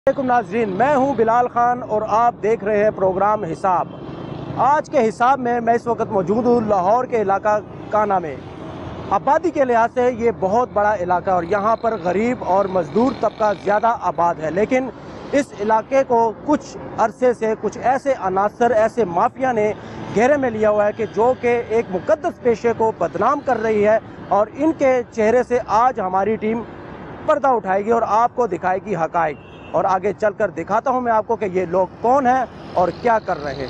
वालेकुम नाज़रीन, मैं हूं बिलाल खान और आप देख रहे हैं प्रोग्राम हिसाब। आज के हिसाब में मैं इस वक्त मौजूद हूं लाहौर के इलाका काना में। आबादी के लिहाज से ये बहुत बड़ा इलाका और यहाँ पर गरीब और मज़दूर तबका ज़्यादा आबाद है, लेकिन इस इलाके को कुछ अरसे से कुछ ऐसे अनासर, ऐसे माफिया ने घेरे में लिया हुआ है कि जो कि एक मुक़द्दस पेशे को बदनाम कर रही है। और इनके चेहरे से आज हमारी टीम पर्दा उठाएगी और आपको दिखाएगी हक़ाइक़। और आगे चलकर दिखाता हूं मैं आपको कि ये लोग कौन हैं और क्या कर रहे हैं।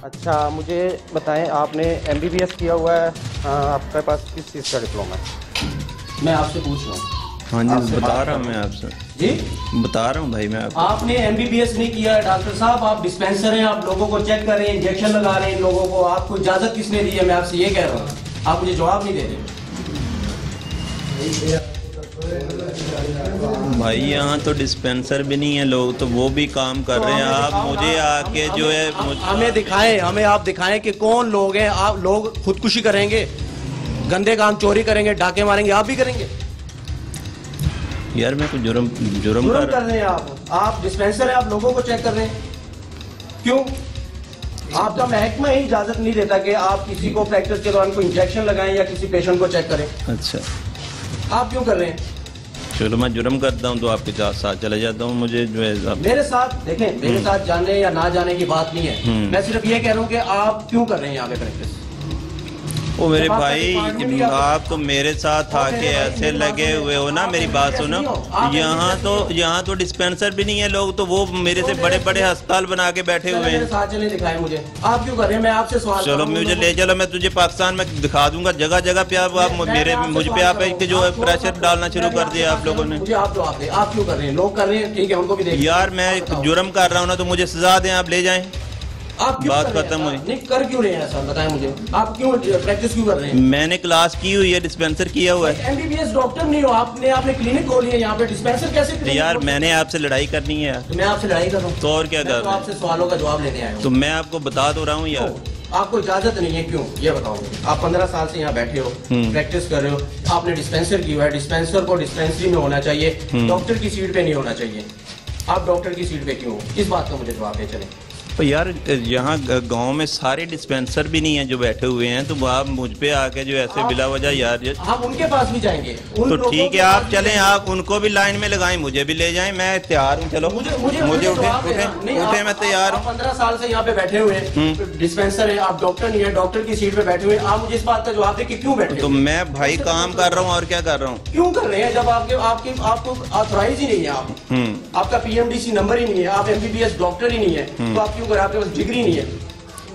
अच्छा, मुझे बताएं, आपने MBBS किया हुआ है, आपके पास किस चीज़ का डिप्लोमा है? मैं आपसे पूछ रहा हूँ। हाँ जी, बता रहा हूँ मैं आपसे। जी बता रहा हूँ भाई मैं आपको। आपने MBBS नहीं किया है डॉक्टर साहब, आप डिस्पेंसर हैं, आप लोगों को चेक कर रहे हैं, इंजेक्शन लगा रहे हैं लोगों को, आपको इजाजत किसने दी है? मैं आपसे ये कह रहा हूँ, आप मुझे जवाब नहीं दे रहे। भाई यहाँ तो डिस्पेंसर भी नहीं है, लोग तो वो भी काम कर रहे हैं। आप मुझे आके जो है हमें दिखाएं, हमें आप दिखाएं कि कौन लोग हैं। आप लोग खुदकुशी करेंगे, गंदे काम, चोरी करेंगे, डाके मारेंगे, आप भी करेंगे? यार मैं कुछ जुर्म कर रहे हैं। आप डिस्पेंसर है, आप लोगों को चेक कर रहे हैं, क्यों? आपका महकमा ही इजाजत नहीं देता कि आप किसी को प्रैक्टिस के दौरान कोई इंजेक्शन लगाएं या किसी पेशेंट को चेक करें। अच्छा, आप क्यों कर रहे हैं? चलो मैं जुर्म करता हूँ तो आपके साथ चले जाता हूँ। मुझे जो है मेरे साथ देखें, मेरे साथ जाने या ना जाने की बात नहीं है। मैं सिर्फ ये कह रहा हूँ कि आप क्यों कर रहे हैं यहाँ पे प्रैक्टिस? ओ मेरे भाई, आप तो मेरे साथ आके ऐसे लगे हुए हो ना, मेरी बात सुनो। यहाँ तो डिस्पेंसर भी नहीं है, लोग तो वो मेरे से बड़े बड़े अस्पताल बना के बैठे हुए हैं। साथ चले दिखाएं मुझे, आप क्यों कर रहे हैं? मैं आपसे सवाल चलो मुझे ले चलो, मैं तुझे पाकिस्तान में दिखा दूंगा जगह जगह पे। आप मुझ पे आप जो है प्रेशर डालना शुरू कर दिया आप लोगों ने। मुझे आप जवाब दें, आप क्यों कर रहे हैं? लोग कर रहे हैं, ठीक है, उनको भी देखिए। यार मैं जुर्म कर रहा हूँ ना, तो मुझे सजा दें, आप ले जाएं। आप बात खत्म हुई। नहीं कर क्यों रहे हैं ऐसा, बताएं मुझे। आप क्यों प्रैक्टिस क्यों कर रहे हैं? मैंने क्लास की हुई है, डिस्पेंसर किया हुआ है। MBBS डॉक्टर नहीं हो, आपने क्लिनिक खोली है यहाँ पे, डिस्पेंसर कैसे? तो यार मैंने आपसे लड़ाई करनी है। तो मैं आपसे लड़ाई कर रहा हूँ तो और क्या कर रहा हूँ? आपसे सवालों का जवाब लेने आया हूँ। तो मैं आपको बता तो रहा हूँ यार। आपको इजाजत नहीं है, क्यों ये बताओ। आप 15 साल से यहाँ बैठे हो, प्रैक्टिस कर रहे हो, आपने डिस्पेंसर की हुआ है। डिस्पेंसर को डिस्पेंसरी में होना चाहिए, डॉक्टर की सीट पे नहीं होना चाहिए। आप डॉक्टर की सीट पे क्यों हो? इस बात का मुझे जवाब दे चले। तो यार यहाँ गांव में सारे डिस्पेंसर भी नहीं है जो बैठे हुए हैं, तो आप मुझ पे आके जो ऐसे बिला वजह यार हम उनके पास भी जाएंगे। तो ठीक है, आप चलें, आप उनको भी लाइन में लगाएं, मुझे भी ले जाएं, मैं तैयार हूँ। चलो मुझे उठे, मैं तैयार हूँ। 15 साल से यहाँ पे बैठे हुए हैं, डिस्पेंसर है, आप डॉक्टर नहीं है, डॉक्टर की सीट पे बैठे हुए हैं। आप मुझे इस बात का जवाब दें कि क्यों बैठे? तो मैं भाई काम कर रहा हूँ, और क्या कर रहा हूँ? क्यों कर रहे हैं जब आपको ऑथराइज ही नहीं है? आपका PMDC नंबर ही नहीं है, आप MBBS डॉक्टर ही नहीं है, तो आप क्यों कर? आपके पास डिग्री नहीं है।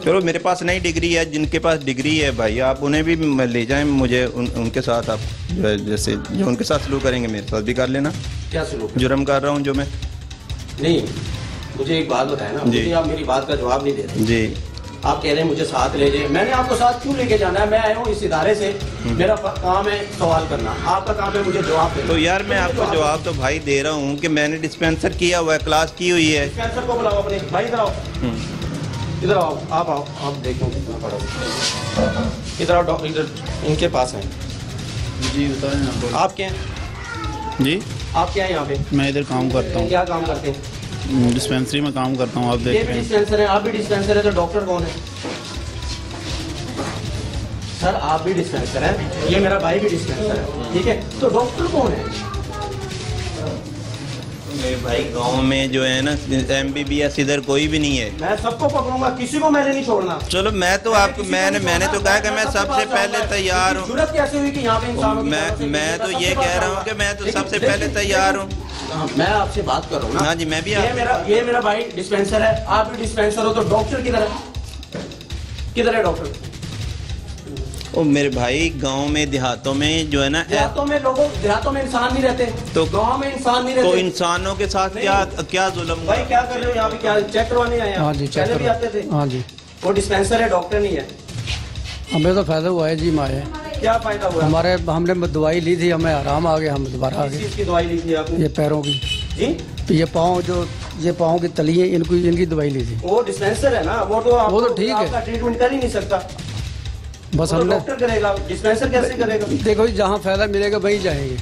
चलो मेरे पास नई डिग्री है, जिनके पास डिग्री है भाई आप उन्हें भी ले जाएं, मुझे उनके साथ आप जैसे जो उनके साथ सलूक करेंगे मेरे साथ भी कर लेना। क्या सलूक? जुर्म कर रहा हूँ जो मैं। नहीं, मुझे एक बात बताए ना, मुझे आप मेरी बात का जवाब नहीं दे रहे जी। आप कह रहे हैं मुझे साथ ले जाए, मैंने आपको साथ क्यों लेके जाना है? मैं आया हूँ इस इदारे से, मेरा काम है सवाल करना, आपका काम है मुझे जवाब देना। तो यार मैं आपको जवाब तो भाई दे रहा हूँ कि मैंने डिस्पेंसर किया हुआ है, क्लास की हुई है। डिस्पेंसर को बुलाओ अपने भाई, इधर आओ, इधर आओ, आप आओ, आप देखो कितना पड़ा। इधर आओ, इधर इनके पास हैं जी, बताएं आप क्या हैं? जी, आप क्या है यहाँ पे? मैं इधर काम करता हूँ, क्या काम करते हैं? डिस्पेंसरी में काम करता हूँ। आप ये देख भी रहे हैं। डिस्पेंसर है, आप भी डिस्पेंसर है, तो डॉक्टर कौन है? सर आप भी डिस्पेंसर है, ये मेरा भाई भी डिस्पेंसर है, ठीक है, तो डॉक्टर कौन है? मेरे भाई गांव में जो है ना MBBS इधर कोई भी नहीं है। मैं सबको पकड़ूंगा, किसी को मैंने नहीं छोड़ना। चलो मैं तो आपको मैंने तो कहा कि मैं सबसे पहले तैयार हूँ। जरूरत कैसे हुई कि यहाँ पे इंसानों की मैं तो ये कह रहा हूँ कि मैं तो सबसे पहले तैयार हूँ। मैं आपसे बात कर रहा हूँ ना। हाँ जी, मैं भी ये मेरा भाई डिस्पेंसर है, आप भी डिस्पेंसर हो, तो डॉक्टर किधर है डॉक्टर? ओ मेरे भाई गांव में देहातों में जो है ना, देहातों में इंसान नहीं रहते, तो गांव में इंसान नहीं रहते, तो इंसानों के साथ क्या जुल्म? भाई क्या कर रहे हो यहाँ पे? क्या चेक करवाने आए? हाँ जी, चेक भी आते थे। हाँ जी, वो डिस्पेंसर है, डॉक्टर नहीं है। हमें तो फायदा हुआ है जी। माए क्या फायदा हुआ? हमने दवाई ली थी, हमें आराम आ गया, हम दोबारा आ किस गए। चीज की दवाई ली थी आपने? ये पैरों की, जी, ये पाँव की तली है, इनकी दवाई ली थी। वो डिस्पेंसर है ना, वो तो ठीक है, आपका ट्रीटमेंट कर ही नहीं सकता। बस तो हमने डॉक्टर करेगा, डिस्पेंसर कैसे करेगा? देखो जी, जहाँ फायदा मिलेगा वहीं जाएंगे।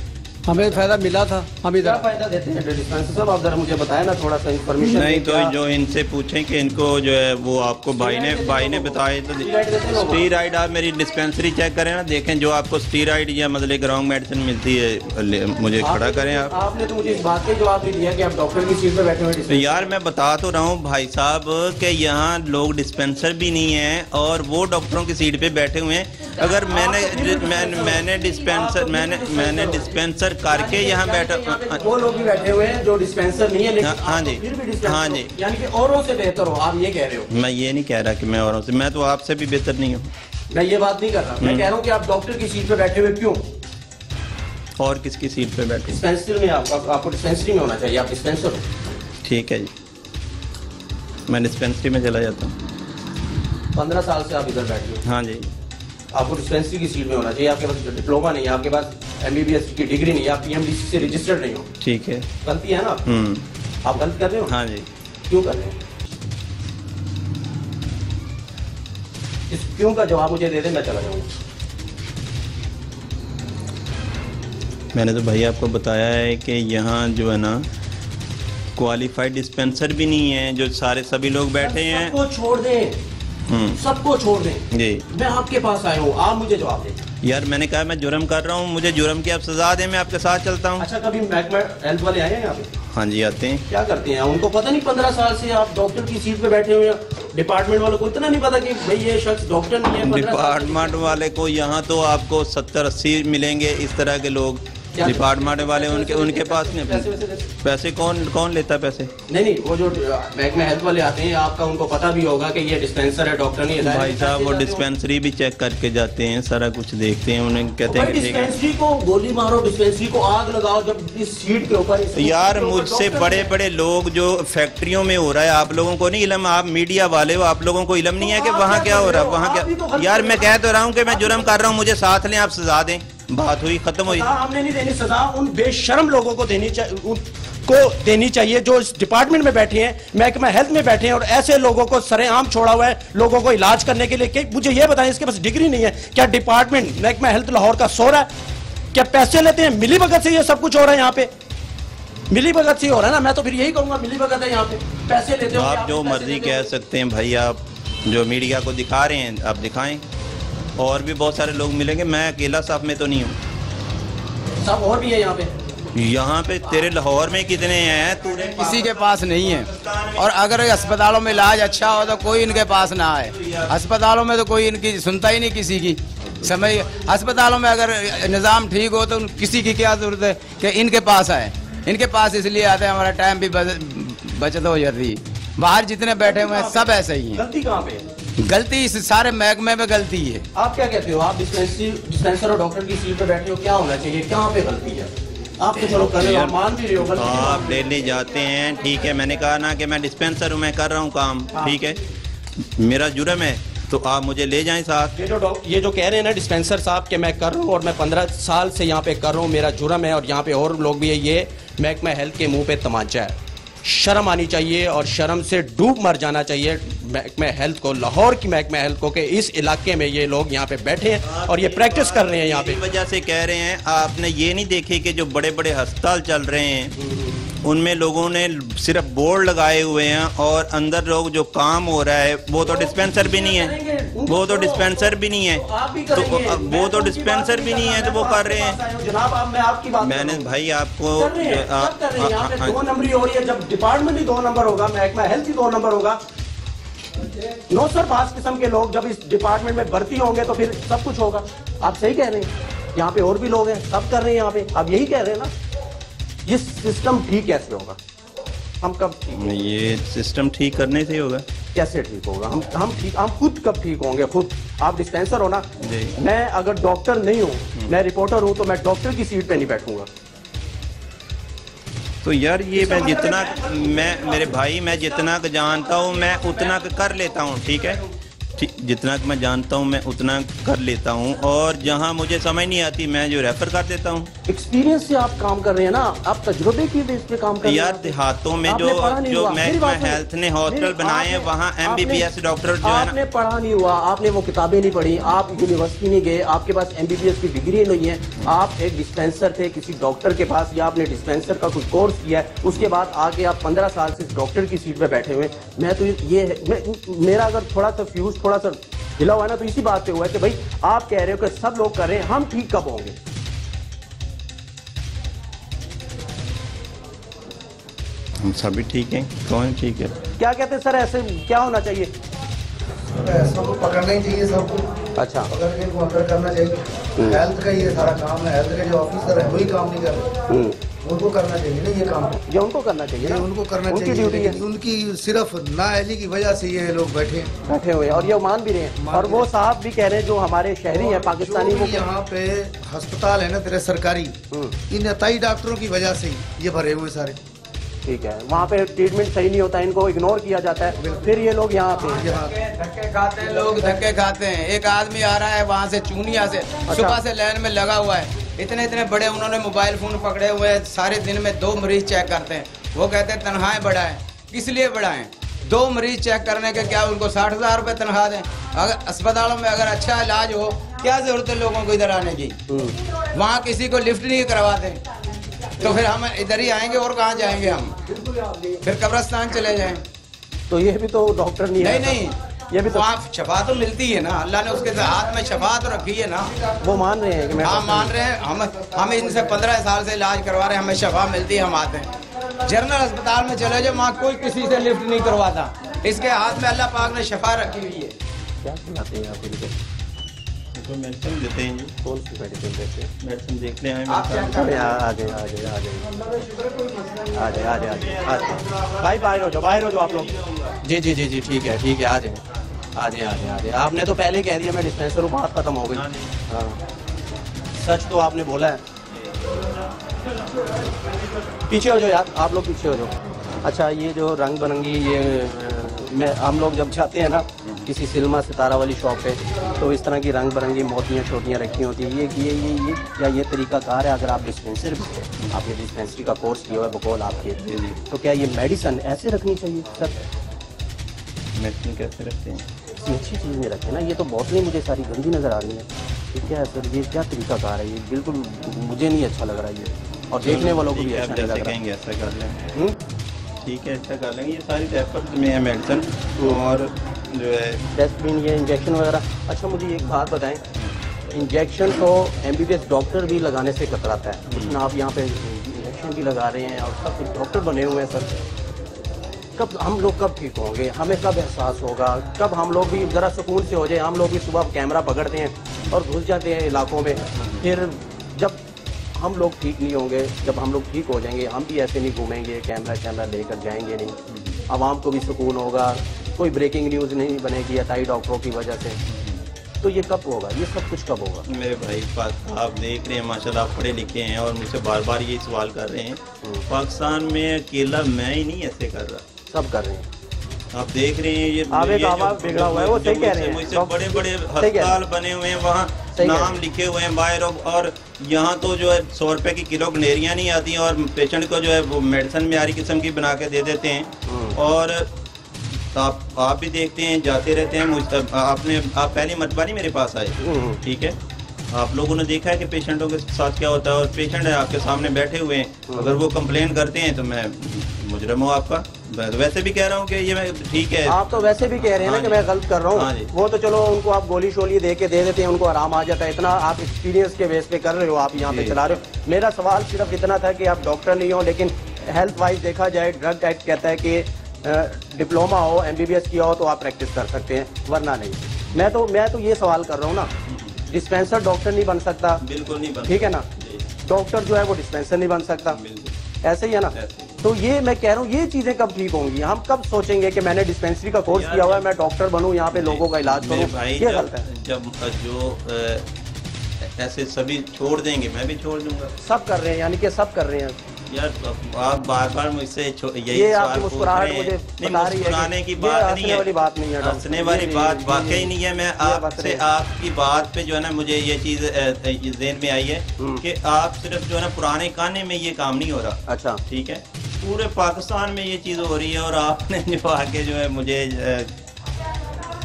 हमें फायदा मिला था, हम क्या इधर। फायदा देते हैं डिस्पेंसर साहब? आप जरा मुझे बताया ना थोड़ा सा इन्फॉर्मेशन। नहीं तो जो इनसे पूछें कि इनको जो है वो आपको भाई ने बताए तो स्टीराइड आप मेरी डिस्पेंसरी चेक करें ना, देखें जो आपको स्टीराइड या मतलब रॉन्ग मेडिसिन मिलती है मुझे खड़ा करें आप। आपने तो मुझे इस बात का जवाब नहीं दिया कि आप डॉक्टर की सीट पे बैठे हुए। तो यार मैं बता तो रहा हूँ भाई साहब कि यहाँ लोग डिस्पेंसर भी नहीं है और वो डॉक्टरों की सीट पे बैठे हुए हैं। अगर मैंने डिस्पेंसर करके यहाँ बैठा, वो लोग भी बैठे हुए हैं जो डिस्पेंसर नहीं है, लेकिन हाँ जी, फिर भी डिस्पेंसर हाँ हो। जी। यानी कि औरों से बेहतर हो, आप ये कह रहे हो? मैं ये नहीं कह रहा कि मैं औरों से, मैं तो आपसे भी बेहतर नहीं हूँ। मैं ये बात नहीं कर रहा, मैं कह रहा हूँ कि आप डॉक्टर की सीट पे बैठे हुए क्यों? और किसकी सीट पे बैठे? डिस्पेंसरी में आपको डिस्पेंसरी में होना चाहिए, आप डिस्पेंसर हो। ठीक है जी, मैं डिस्पेंसरी में चला जाता हूँ। 15 साल से आप इधर बैठे हो, हाँ जी। आपको डिस्पेंसरी की सीट में होना चाहिए। आपके पास डिप्लोमा नहीं है, आपके पास MBBS की डिग्री नहीं है, आप PMDC से रजिस्टर्ड नहीं हो। ठीक है। गलती है ना? आप गलत कर रहे हो। हाँ जी। क्यों कर रहे हैं? इस क्यों का जवाब मुझे दे दे, मैं चला जाऊंगा। मैंने तो भाई आपको बताया है कि यहाँ जो है ना क्वालिफाइड डिस्पेंसर भी नहीं है, जो सारे सभी लोग बैठे हैं। सबको छोड़ दें, सबको छोड़ दें जी। मैं आपके पास आया हूँ, आप मुझे जवाब दें। यार मैंने कहा मैं जुर्म कर रहा हूँ, मुझे जुर्म की आप सजा दें, मैं आपके साथ चलता हूँ। अच्छा, कभी महकमा हेल्थ वाले आए हैं यहाँ पे? हाँ जी आते हैं। क्या करते हैं उनको पता नहीं? 15 साल से आप डॉक्टर की सीट पे बैठे हुए हैं, डिपार्टमेंट वालों को इतना नहीं पता कि भाई ये शख्स डॉक्टर नहीं है? डिपार्टमेंट वाले को यहाँ तो आपको 70-80 मिलेंगे इस तरह के लोग। डिपार्टमेंट वाले उनके पास नहीं पैसे। कौन लेता है पैसे? नहीं, वो जो महकमा हेल्थ वाले आते हैं, आपका उनको पता भी होगा कि ये डिस्पेंसर है, डॉक्टर नहीं है। भाई साहब वो डिस्पेंसरी भी चेक करके जाते हैं, सारा कुछ देखते हैं, उन्हें कहते हैं कि ठीक है। डिस्पेंसरी को गोली मारो, डिस्पेंसरी को आग लगाओ जब इस सीट के ऊपर। यार मुझसे बड़े बड़े लोग जो फैक्ट्रियों में हो रहा है, आप लोगों को नहीं इल्म, आप मीडिया वाले हो, आप लोगों को इल्म नहीं है कि वहाँ क्या हो रहा है, वहाँ क्या। यार मैं कह तो रहा हूँ कि मैं जुर्म कर रहा हूँ, मुझे साथ लें, आप सजा दें, बात हुई, खत्म हुई। हमने नहीं देनी सजा, उन बेशर्म लोगों को देनी चाहिए जो इस डिपार्टमेंट में बैठे हैं, महकमा हेल्थ में बैठे हैं, और ऐसे लोगों को सरेआम छोड़ा हुआ है लोगों को इलाज करने के लिए। मुझे ये बताएं, इसके पास डिग्री नहीं है, क्या डिपार्टमेंट महकमा हेल्थ लाहौर का सो रहा है? क्या पैसे लेते हैं? मिली भगत से ये सब कुछ हो रहा है यहाँ पे, मिली भगत से हो रहा है ना। मैं तो फिर यही कहूंगा, मिली भगत है यहाँ पे, पैसे लेते हो। आप जो मर्जी कह सकते हैं भाई, आप जो मीडिया को दिखा रहे हैं आप दिखाएं, और भी बहुत सारे लोग मिलेंगे, मैं अकेला साहब में तो नहीं हूँ। सब और भी है यहाँ पे तेरे लाहौर में कितने हैं? किसी के पास नहीं है, और अगर अस्पतालों में इलाज अच्छा हो तो कोई इनके पास ना आए। अस्पतालों में तो कोई इनकी सुनता ही नहीं किसी की। समय अस्पतालों में अगर निज़ाम ठीक हो तो किसी की क्या जरूरत है कि इनके पास आए। इनके पास इसलिए आते हैं हमारा टाइम भी बचत हो जाती है। बाहर जितने बैठे हुए हैं सब ऐसे ही हैं। गलती कहाँ पे है? गलती इस सारे महकमे में गलती है। आप क्या कहते हो? आप डिस्पेंसर और डॉक्टर की सीट पे बैठे हो, क्या होना चाहिए? कहाँ पे गलती है? आप तो चलो कर रहे हो, मान भी रहे हो गलती। आप डेली जाते हैं, ठीक है, मैंने कहा ना कि मैं डिस्पेंसर हूँ, मैं कर रहा हूँ काम, ठीक है, मेरा जुर्म है तो आप मुझे ले जाएं साथ। ये जो कह रहे हैं ना डिस्पेंसर साहब कि मैं कर रहा हूँ और मैं 15 साल से यहाँ पे कर रहा हूँ, मेरा जुर्म है, और यहाँ पे और लोग भी है, ये महकमा हेल्थ के मुंह पे तमाचा है। शर्म आनी चाहिए और शर्म से डूब मर जाना चाहिए महकमा हेल्थ को, लाहौर की महकमा हेल्थ को, कि इस इलाके में ये लोग यहाँ पे बैठे हैं और ये प्रैक्टिस कर रहे हैं यहाँ पे। वजह से कह रहे हैं, आपने ये नहीं देखे कि जो बड़े बड़े अस्पताल चल रहे हैं उनमें लोगों ने सिर्फ बोर्ड लगाए हुए हैं, और अंदर लोग जो काम हो रहा है वो तो डिस्पेंसर भी नहीं है, वो तो डिस्पेंसर भी नहीं है, तो वो तो डिस्पेंसर भी नहीं है, तो वो कर रहे हैं। जनाब मैं आपकी बात मैंने भाई आपको 2 नंबरी हो रही है। जब डिपार्टमेंट ही 2 नंबर होगा, महकमा हेल्थ ही 2 नंबर होगा, नौसरबाज किस्म के लोग जब इस डिपार्टमेंट में भर्ती होंगे तो फिर सब कुछ होगा। आप सही कह रहे हैं, यहाँ पे और भी लोग हैं, सब कर रहे हैं यहाँ पे, आप यही कह रहे हैं ना। ये सिस्टम ठीक कैसे होगा? हम कब ये सिस्टम ठीक करने से होगा? कैसे ठीक होगा? हम खुद कब ठीक होंगे? खुद आप डिस्पेंसर हो ना, मैं अगर डॉक्टर नहीं हूँ, मैं रिपोर्टर हूँ, तो मैं डॉक्टर की सीट पे नहीं बैठूंगा। तो यार ये मैं जितना मेरे भाई मैं जितना जानता हूँ मैं उतना कर लेता हूँ, ठीक है, जितना मैं जानता हूँ मैं उतना कर लेता हूँ, और जहाँ मुझे समझ नहीं आती मैं जो रेफर कर देता हूँ। एक्सपीरियंस से आप काम कर रहे हैं ना, आप तजुर्बे की बेस पे काम कर रहे हैं। यार देहातों में जो महकमा हेल्थ ने हॉस्पिटल बनाए हैं वहाँ MBBS डॉक्टर जो है ना, आपने पढ़ा नहीं हुआ, आपने वो किताबें नहीं पढ़ी, आप यूनिवर्सिटी नहीं गए, आपके पास MBBS की डिग्री नहीं है, आप एक डिस्पेंसर थे किसी डॉक्टर के पास, या आपने डिस्पेंसर का कुछ कोर्स किया है, उसके बाद आके आप 15 साल से डॉक्टर की सीट पे बैठे हुए। मैं तो मेरा अगर थोड़ा सा फ्यूज थोड़ा सा हिला हुआ है ना, तो इसी बात पे हुआ है कि भाई आप कह रहे हो कि सब लोग कर रहे हैं, हम ठीक कब होंगे? हम सभी ठीक हैं, कौन ठीक है? क्या कहते हैं सर, ऐसे क्या होना चाहिए? ऐसा को पकड़ना ही चाहिए सबको। अच्छा, पकड़ के इनको अंदर करना चाहिए। हेल्थ का ये सारा काम है, हेल्थ के जो ऑफिसर है वही काम नहीं कर रहे, उनको करना चाहिए ना ये काम। ये उनको करना चाहिए ना, उनको करना उनकी चाहिए, ड्यूटी है। लेकिन उनकी सिर्फ नाअहली की वजह से ये लोग बैठे हुए और ये मान भी रहे हैं। और वो साहब भी कह रहे हैं जो हमारे शहरी हैं पाकिस्तानी, वो यहाँ पे अस्पताल है ना तेरे सरकारी, इन अताई डॉक्टरों की वजह से ही ये भरे हुए सारे। ठीक है, वहाँ पे ट्रीटमेंट सही नहीं होता, इनको इग्नोर किया जाता है, फिर ये लोग यहाँ पे धक्के खाते हैं, लोग धक्के खाते हैं। एक आदमी आ रहा है वहाँ से चूनिया से, सुबह से लाइन में लगा हुआ है, इतने इतने बड़े उन्होंने मोबाइल फोन पकड़े हुए हैं, सारे दिन में 2 मरीज चेक करते हैं। वो कहते हैं तनख्वाहें बढ़ाएं, किस लिए बढ़ाएं? 2 मरीज चेक करने के क्या उनको 60,000 रुपये तनख्वाह दें? अगर अस्पतालों में अगर अच्छा इलाज हो, क्या जरूरत है लोगों को इधर आने की? वहाँ किसी को लिफ्ट नहीं करवाते, तो फिर हम इधर ही आएंगे और कहाँ जाएंगे हम? फिर कब्रिस्तान चले जाएं। तो ये भी तो डॉक्टर नहीं है। नहीं, ये भी तो वहाँ शफा तो मिलती है ना, अल्लाह ने उसके हाथ में शफा तो रखी है ना। वो मान रहे हैं कि मैं, हाँ मान रहे हैं, हम इनसे 15 साल से इलाज करवा रहे हैं, हमें शफा मिलती है, हम आते हैं। जनरल अस्पताल में चले जाओ, वहाँ कोई किसी से लिफ्ट नहीं करवाता, इसके हाथ में अल्लाह पाक ने शफा रखी हुई है। क्या खिलाते हैं आप इनको? तो मेडिसिन देते हैं जी। कौन सी मेडिसिन देते हैं? मेडिसिन देखने आए भाई, बाहर हो जाओ आप लोग। जी जी जी जी, ठीक है ठीक है, आ जाए। आपने तो पहले कह दिया मैं डिस्पेंसर हूँ, बात खत्म हो गई। हाँ, सच तो आपने बोला है। पीछे हो जाओ यार, आप लोग पीछे हो जाओ। अच्छा, ये जो रंग बिरंगी ये हम लोग जब जाते हैं ना किसी सिनेमा सितारा वाली शॉप पे, तो इस तरह की रंग बिरंगी मोतियाँ छोटियाँ रखी होती हैं। ये क्या ये तरीकाकार है? अगर आप डिस्पेंसर भी है, आपने डिस्पेंसरी का कोर्स किया हुआ है बकौल आपके, तो क्या ये मेडिसिन ऐसे रखनी चाहिए सर? मेडिसिन कैसे रखते हैं? अच्छी चीज़ नहीं रखते ना, ये तो बोतलें मुझे सारी गंदी नज़र आ रही हैं। ये क्या है सर, ये क्या तरीकाकार है? ये बिल्कुल मुझे नहीं अच्छा लग रहा है ये, और देखने वालों को भी अच्छा नहीं लग रहा है। ऐसा कर लेंगे, ठीक है, ऐसा कर लेंगे। ये सारी रेफर में है मेडिसिन, और जो है टेस्टबिन, ये इंजेक्शन वगैरह। अच्छा, मुझे एक बात बताएं, इंजेक्शन तो MBBS डॉक्टर भी लगाने से कतराता है, लेकिन आप यहाँ पे इंजेक्शन भी लगा रहे हैं और सब कुछ डॉक्टर बने हुए हैं सर। कब हम लोग कब ठीक होंगे? हमें कब एहसास होगा? कब हम लोग भी ज़रा सुकून से हो जाए? हम लोग भी सुबह कैमरा पकड़ते हैं और घुस जाते हैं इलाकों में, फिर जब हम लोग ठीक नहीं होंगे, जब हम लोग ठीक हो जाएंगे, हम भी ऐसे नहीं घूमेंगे, कैमरा लेकर जाएंगे नहीं, आवाम को भी सुकून होगा, कोई ब्रेकिंग न्यूज़ नहीं बनेगी अताई डॉक्टरों की वजह से। तो ये कब होगा? ये सब कुछ कब होगा? मेरे भाई, बात आप देख रहे हैं, माशाल्लाह आप पढ़े लिखे हैं और मुझसे बार बार ये सवाल कर रहे हैं। पाकिस्तान में अकेला मैं ही नहीं ऐसे कर रहा, सब कर रहे हैं। आप देख रहे हैं, ये बिगड़ा हुआ है, वो सही कह रहे हैं। मुझसे बड़े बड़े अस्पताल बने हुए हैं, वहाँ नाम लिखे हुए हैं बाहर, और यहाँ तो जो है 100 रुपए की किलो गनेरियाँ नहीं आती, और पेशेंट को जो है वो मेडिसिन मेयारी किस्म की बना के दे देते हैं। और आप भी देखते हैं, जाते रहते हैं। आप पहली मरतबा नहीं मेरे पास आए, ठीक है? आप लोगों ने देखा है कि पेशेंटों के साथ क्या होता है, और पेशेंट है आपके सामने बैठे हुए हैं, अगर वो कंप्लेन करते हैं तो मैं मुजरिम हूँ आपका। वैसे भी कह रहा हूँ कि ये मैं ठीक है, आप तो वैसे भी कह रहे हैं ना कि मैं गलत कर रहा हूँ। वो तो चलो उनको आप गोली शोली दे देते हैं, उनको आराम आ जाता है। इतना आप एक्सपीरियंस के बेस पे कर रहे हो, आप यहाँ पे चला रहे हो। मेरा सवाल सिर्फ इतना था कि आप डॉक्टर नहीं हो, लेकिन हेल्थ वाइज देखा जाए ड्रग एक्ट कहता है कि डिप्लोमा हो, MBBS किया हो तो आप प्रैक्टिस कर सकते हैं, वरना नहीं। मैं तो ये सवाल कर रहा हूँ ना, डिस्पेंसर डॉक्टर नहीं बन सकता, बिल्कुल नहीं बन, ठीक है ना? डॉक्टर जो है वो डिस्पेंसर नहीं बन सकता, ऐसे ही है ना? तो ये मैं कह रहा हूँ, ये चीज़ें कब ठीक होंगी? हम कब सोचेंगे कि मैंने डिस्पेंसरी का कोर्स किया हुआ है, मैं डॉक्टर बनूँ, यहाँ पे लोगों का इलाज करूँ? ये गलत है। जब जो ऐसे सभी छोड़ देंगे, मैं भी छोड़ दूंगा। सब कर रहे हैं, यानी कि सब कर रहे हैं। यार आप बार बार मुझसे यही ये सवाल आपकी पूछ मुस्कुराहट रहे हैं। मुझे नहीं, बता रही है मुस्कुराने कि की ये बात हंसने नहीं है, वाली बात नहीं है डॉक्टर। हंसने वाली ये बात नहीं, वाकई नहीं है। मैं आपसे आपकी बात पे जो है ना मुझे ये चीज़ ज़हन में आई है कि आप सिर्फ जो है ना पुराने काने में ये काम नहीं हो रहा। अच्छा, ठीक है, पूरे पाकिस्तान में ये चीज़ हो रही है और आपने जो आके जो है मुझे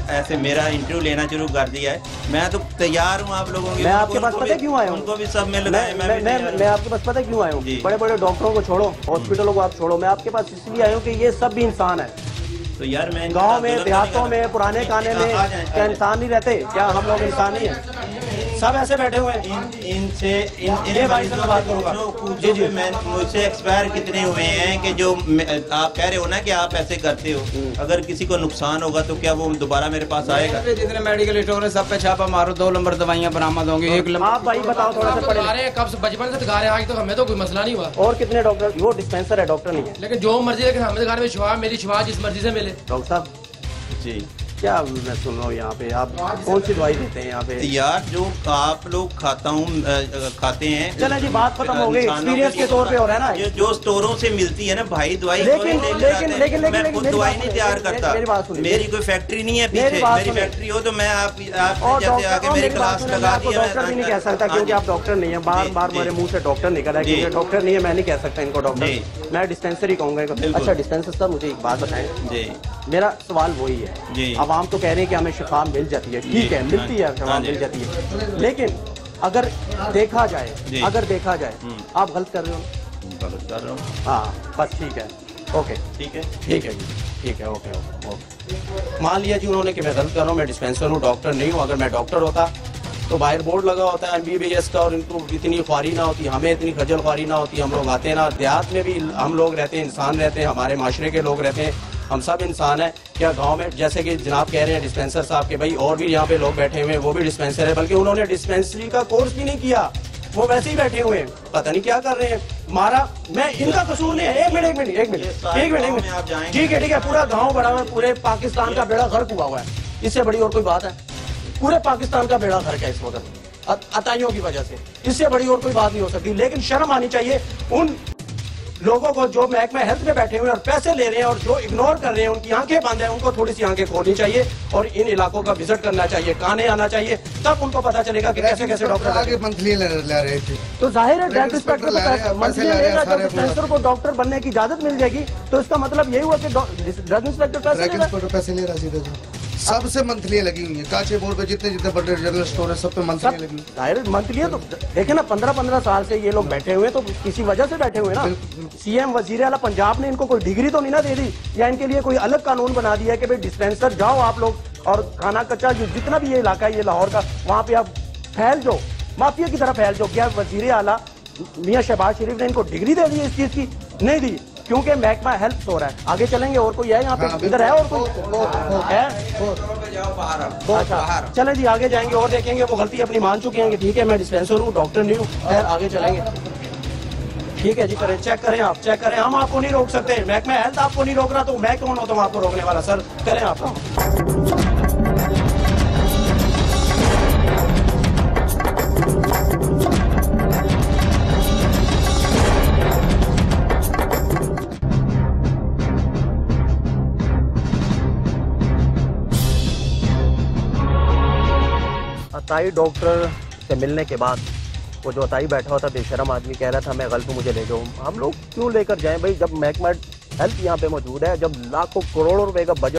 ऐसे मेरा इंटरव्यू लेना शुरू कर दिया है। मैं तो तैयार हूँ आप लोगों के। मैं आपके पास पता क्यों आया हूँ? उनको भी सब में लगाए। मैं आपके पास पता क्यों आया हूँ? बड़े बड़े डॉक्टरों को छोड़ो, हॉस्पिटलों को आप छोड़ो, मैं आपके पास इसलिए आया हूँ कि ये सब भी इंसान है। तो यार मैं गांव में, देहातों में, पुराने खाने में क्या इंसान नहीं रहते? क्या हम लोग इंसान नहीं है? सब ऐसे बैठे हुए हैं। इनसे ये भाई से मैं बात करूंगा। जी जी, मैं मुझसे एक्सपायर कितने हुए हैं कि जो आप कह रहे हो ना कि आप ऐसे करते हो, अगर किसी को नुकसान होगा तो क्या वो दोबारा मेरे पास आएगा? जितने मेडिकल स्टोर है सब पे छापा मारो, 2 नंबर दवाइयाँ बरामद होंगी। 1 नंबर आप भाई बताओ थोड़ा सा पढ़े। रहे हैं कब से, बचपन से दिखा रहे हैं, आज तक हमें तो कोई मसला नहीं हुआ। और कितने डॉक्टर? वो डिस्पेंसर है, डॉक्टर नहीं है। लेकिन जो मर्जी, लेकिन हमें दिखा रहे शिफा, मेरी शिफा जिस मर्जी से मिले। डॉक्टर साहब जी, क्या मैं सुन रहा हूँ यहाँ पे, आप कौन सी दवाई देते हैं यहाँ पे? यार जो आप लोग खाते हैं। चले जी, बात खत्म हो गई। एक्सपीरियंस के तौर पे हो रहा है ना, जो स्टोरों से मिलती है ना भाई दवाई, लेकिन मैं खुद दवाई नहीं तैयार करता। मेरी कोई फैक्ट्री नहीं है पीछे। मेरी फैक्ट्री हो तो मैं आप जैसे आके मेरी क्लास लगा दी। डॉक्टर भी नहीं कह सकता क्योंकि आप डॉक्टर नहीं है। बार बार मेरे मुंह से डॉक्टर निकल रहा है क्योंकि डॉक्टर नहीं है। मैं नहीं कह सकता इनको डॉक्टर, मैं डिस्पेंसरी कहूंगा इनको। अच्छा डिस्पेंसर साहब, मुझे एक बात बताएं जी। मेरा सवाल वही है, आवाम तो कह रहे हैं कि हमें शिफा मिल जाती है, ठीक है, मिलती है, शिफा मिल जाती है, लेकिन अगर देखा जाए आप गलत कर रहे हो। गलत कर रहा हूँ? हाँ बस ठीक है, ओके ठीक है, ठीक है, ठीक है, ओके ओके। मान लिया जी उन्होंने कि मैं गलत कर रहा हूँ, मैं डिस्पेंसर हूँ, डॉक्टर नहीं हूँ। अगर मैं डॉक्टर होता तो बाहर बोर्ड लगा होता है MBBS का, और इनको इतनी ख्वारी ना होती, हमें इतनी खजल ख्वारी ना होती। हम लोग आते ना, देहात में भी हम लोग रहते हैं, इंसान रहते हैं, हमारे माशरे के लोग रहते हैं, हम सब इंसान हैं। क्या गांव में जैसे कि जनाब कह रहे हैं डिस्पेंसर साहब के भाई और भी यहाँ पे लोग बैठे हुए हैं, वो भी डिस्पेंसर है, बल्कि उन्होंने डिस्पेंसरी का कोर्स भी नहीं किया, वो वैसे ही बैठे हुए हैं, पता नहीं क्या कर रहे हैं। मारा मैं इनका कसूर नहीं है। एक मिनट, ठीक है, पूरा गाँव बड़ा हुआ है, पूरे पाकिस्तान का बेड़ा गर्क हुआ है, इससे बड़ी और कोई बात है? पूरे पाकिस्तान का बेड़ा गर्क है इस वक्त अताइयों की वजह से, इससे बड़ी और कोई बात नहीं हो सकती। लेकिन शर्म आनी चाहिए उन लोगों को जो महकमा हेल्थ में बैठे हुए हैं और पैसे ले रहे हैं और जो इग्नोर कर रहे हैं, उनकी आंखें बंद हैं, उनको थोड़ी सी आंखें खोलनी चाहिए और इन इलाकों का विजिट करना चाहिए, काने आना चाहिए, तब उनको पता चलेगा कि कैसे कैसे डॉक्टर आगे मंथली ले रहे थे। तो जाहिर है डेंट इंस्पेक्टर को मंथली लेगा, जब डिस्पेंसर को डॉक्टर बनने की इजाजत मिल जाएगी तो इसका मतलब यही हुआ कि ड्रग इंस्पेक्टर पैसे ले रहा सीधे सबसे मंथली लगी हुई है। काचे बोर्ड पे जितने बड़े जनरल स्टोर है सब पे मंथली लगी हुई है। मंथली है तो देखे ना, 15-15 साल से ये लोग बैठे हुए हैं, तो किसी वजह से बैठे हुए हैं ना। CM वजीर आला पंजाब ने इनको कोई डिग्री तो नहीं ना दे दी, या इनके लिए कोई अलग कानून बना दिया है कि भाई डिस्पेंसर जाओ आप लोग और खाना कच्चा जितना भी ये इलाका है ये लाहौर का, वहाँ पे आप फैल जाओ, माफिया की तरह फैल जाओ। क्या वजीर आला मियां शहबाज शरीफ ने इनको डिग्री दे दी इस चीज की? नहीं दी, क्योंकि महकमा हेल्थ हो रहा है। आगे चलेंगे, और कोई है यहाँ पे? इधर है और कोई है? अच्छा चले जी, आगे जाएंगे और देखेंगे वो गलती अपनी मान चुके हैं कि ठीक है मैं डिस्पेंसर हूँ, डॉक्टर नहीं हूँ। खैर आगे चलेंगे, ठीक है जी, करें, चेक करें, आप चेक करें, हम आपको नहीं रोक सकते। महकमा हेल्थ आपको नहीं रोक रहा तो मैं कौन होता हूँ आपको रोकने वाला? सर करें आप। अताई डॉक्टर से मिलने के बाद वो जो अताई बैठा हुआ था बेशरम आदमी कह रहा था मैं गलत हूँ, मुझे ले जाओ। हम लोग क्यों लेकर जाएं भाई, जब महकमा हेल्थ यहाँ पे मौजूद है, जब लाखों करोड़ों रुपए का बजट